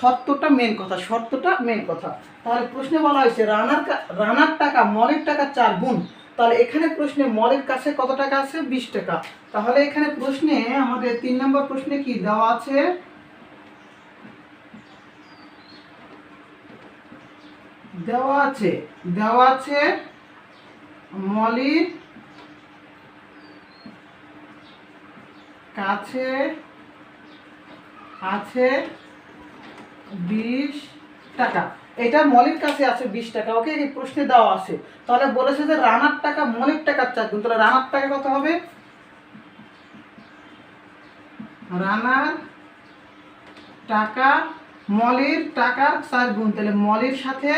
শর্তটা মেন কথা, শর্তটা মেন কথা। তাহলে প্রশ্নে বলা হয়েছে রানার টাকা মলের টাকা 4 গুণ। তাহলে এখানে প্রশ্নে মলের কাছে কত টাকা আছে? 20 টাকা। তাহলে এখানে প্রশ্নে আমাদের 3 নম্বর প্রশ্নে কি দেওয়া আছে? দেওয়া আছে মলির কাছে আছে 20 টাকা। এটা মলির কাছে আছে 20 টাকা। ওকে, এই প্রশ্নে দেওয়া আছে। তাহলে বলেছে যে রানার টাকা মলির টাকার 4 গুণ। তাহলে রানার টাকা কত হবে? রানার টাকা মলির টাকার 4 গুণ। তাহলে মলির সাথে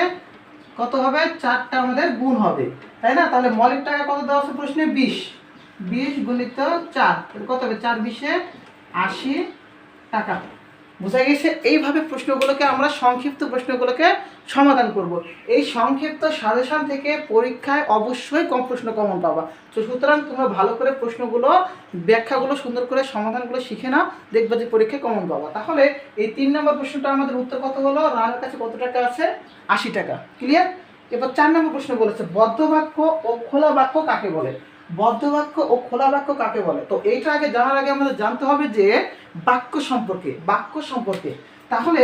কত হবে? 4টা আমাদের গুণ হবে, তাই না? তাহলে মলির টাকা কত দেওয়া আছে প্রশ্নে? 20 গুণিত 4, কত হবে? 4 20 80 টাকা। বোঝা গেছে? এইভাবে প্রশ্নগুলোকে আমরা সংক্ষিপ্ত প্রশ্নগুলোকে সমাধান করব। এই সংক্ষিপ্ত সাজেশন থেকে পরীক্ষায় অবশ্যই কম প্রশ্ন কমন পাবা। তো সুতরাং তোমরা ভালো করে প্রশ্নগুলো ব্যাখ্যাগুলো সুন্দর করে সমাধানগুলো শিখে নাও, দেখবে যে পরীক্ষায় কমন পাবা। তাহলে এই 3 নম্বর প্রশ্নটা আমাদের উত্তর কত হলো? রানার কাছে কত টাকা আছে? 80 টাকা। ক্লিয়ার? এবার 4 নম্বর প্রশ্ন বলেছে বদ্ধ বাক্য ও খোলা বাক্য কাকে বলে? বদ্ধ বাক্য ও খোলা বাক্য কাকে বলে? তো এইটা আগে জানার আগে আমাদের জানতে হবে যে বাক্য সম্পর্কে। তাহলে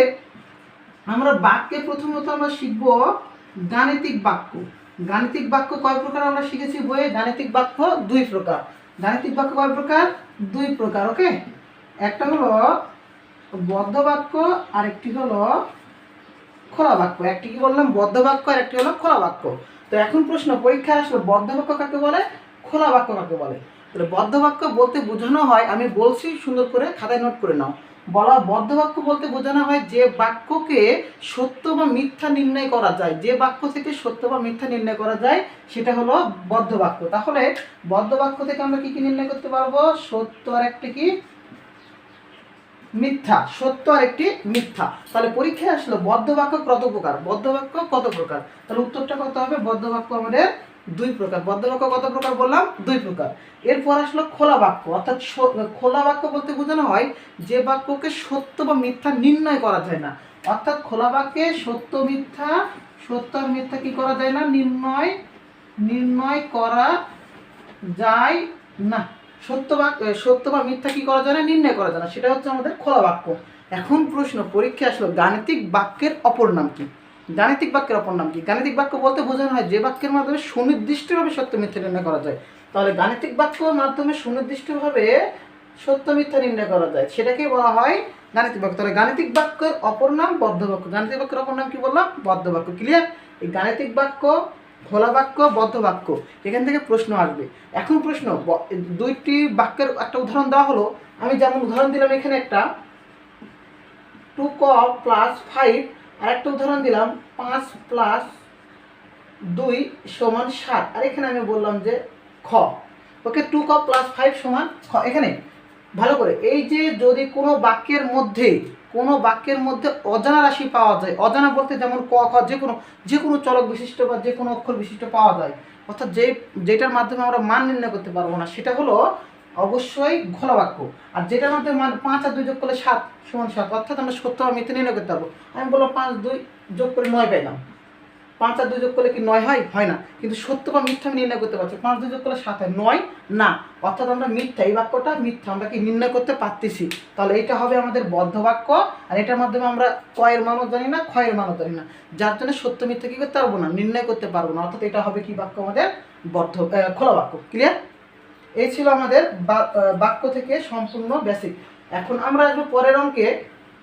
আমরা বাক্যে প্রথমত আমরা শিখব গাণিতিক বাক্য। গাণিতিক বাক্য কয় প্রকার আমরা শিখেছি বইয়ে? গাণিতিক বাক্য 2 প্রকার। গাণিতিক বাক্য কয় প্রকার? 2 প্রকার। ওকে, একটা হলো বদ্ধ বাক্য আর একটি হলো খোলা বাক্য। একটি কি বললাম? বদ্ধ বাক্য আর একটি হলো খোলা বাক্য। তো এখন প্রশ্ন পরীক্ষায় আসলে বদ্ধ বাক্য কাকে বলে, খোলা বাক্য কাকে বলে? তাহলে বদ্ধ বাক্য বলতে বোঝানো হয়, আমি বলছি সুন্দর করে খাতায় নোট করে নাও। বদ্ধ বাক্য বলতে বোঝানো হয় যে বাক্যকে সত্য বা মিথ্যা নির্ণয় করা যায়, যে বাক্য থেকে সত্য বা মিথ্যা নির্ণয় করা যায় সেটা হলো বদ্ধ বাক্য। তাহলে বদ্ধ বাক্য থেকে আমরা কি কি নির্ণয় করতে পারবো? সত্য আর একটি কি মিথ্যা, সত্য আর একটি মিথ্যা। তাহলে পরীক্ষায় আসলো বদ্ধ বাক্য কত প্রকার? বদ্ধ বাক্য কত প্রকার? তাহলে উত্তরটা কত হবে? বদ্ধ বাক্য আমাদের 2 প্রকার। বদ্ধ বাক্য কত প্রকার বললাম? 2 প্রকার। এরপর আসলো খোলা বাক্য। অর্থাৎ খোলা বাক্য বলতে বোঝানো হয় যে বাক্যকে সত্য বা মিথ্যা নির্ণয় করা যায় না। অর্থাৎ খোলা বাক্যে সত্য আর মিথ্যা কি করা যায় না? নির্ণয় করা যায় না। সত্য বা মিথ্যা কি করা যায় না? নির্ণয় করা যায় না। সেটা হচ্ছে আমাদের খোলা বাক্য। এখন প্রশ্ন পরীক্ষায় আসলো গাণিতিক বাক্যের অপর নাম কি? গাণিতিক বাক্যের অপর নাম কি? গাণিতিক বাক্য বলতে বোঝানো হয় যে বাক্যের মাধ্যমে সুনির্দিষ্টভাবে সত্য মিথ্যা নির্ণয় করা যায়। তাহলে গাণিতিক বাক্যের মাধ্যমে সুনির্দিষ্টভাবে সত্য মিথ্যা নির্ণয় করা যায়, সেটাকে বলা হয় গাণিতিক বাক্য। তাহলে গাণিতিক বাক্যের অপর নাম বদ্ধ বাক্য। গাণিতিক বাক্যের অপর নাম কি বললাম? বদ্ধ বাক্য। ক্লিয়ার? এই গাণিতিক বাক্য, খোলা বাক্য, বদ্ধ বাক্য, এখান থেকে প্রশ্ন আসবে। এখন প্রশ্ন 2টি বাক্যের একটা উদাহরণ দেওয়া হলো। আমি যেমন উদাহরণ দিলাম এখানে একটা 2 ক প্লাস 5, আর একটা উদাহরণ দিলাম 5 প্লাস 2 সমান 7, আর এখানে আমি বললাম যে খ। ওকে, 2 ক প্লাস 5 সমান খ। এখানে ভালো করে এই যে যদি কোনো বাক্যের মধ্যে অজানা রাশি পাওয়া যায়, অজানা বলতে যেমন ক খ যে কোনো চলক বিশিষ্ট বা যে কোনো অক্ষর বিশিষ্ট পাওয়া যায়, অর্থাৎ যেটার মাধ্যমে আমরা মান নির্ণয় করতে পারবো না, সেটা হলো অবশ্যই খোলা বাক্য। আর যেটার মাধ্যমে মান 5 আর 2 যোগ করলে 7 সমান 7, অর্থাৎ আমরা সত্য বা মিথ্যা নির্ণয় করতে পারবো। আমি বললাম 5 2 যোগ করে 9 পাইলাম। 5 আর 2 যোগ করলে কি 9 হয়? হয় না। কিন্তু সত্য বা মিথ্যা আমি নির্ণয় করতে পারছি। 5 2 যোগ করলে 7 হয়, 9 না। অর্থাৎ আমরা মিথ্যা, এই বাক্যটা মিথ্যা আমরা কি নির্ণয় করতে পারতেছি। তাহলে এটা হবে আমাদের বদ্ধ বাক্য। আর এটার মাধ্যমে আমরা ক এর মানও জানি না, খ এর মানও জানি না, যার জন্য সত্য মিথ্যা কি করতে পারবো না? নির্ণয় করতে পারবো না। অর্থাৎ এটা হবে কি বাক্য? আমাদের খোলা বাক্য। ক্লিয়ার? এই ছিল আমাদের বাক্য থেকে সম্পূর্ণ বেসিক। এখন আমরা আসবো পরের অঙ্কে।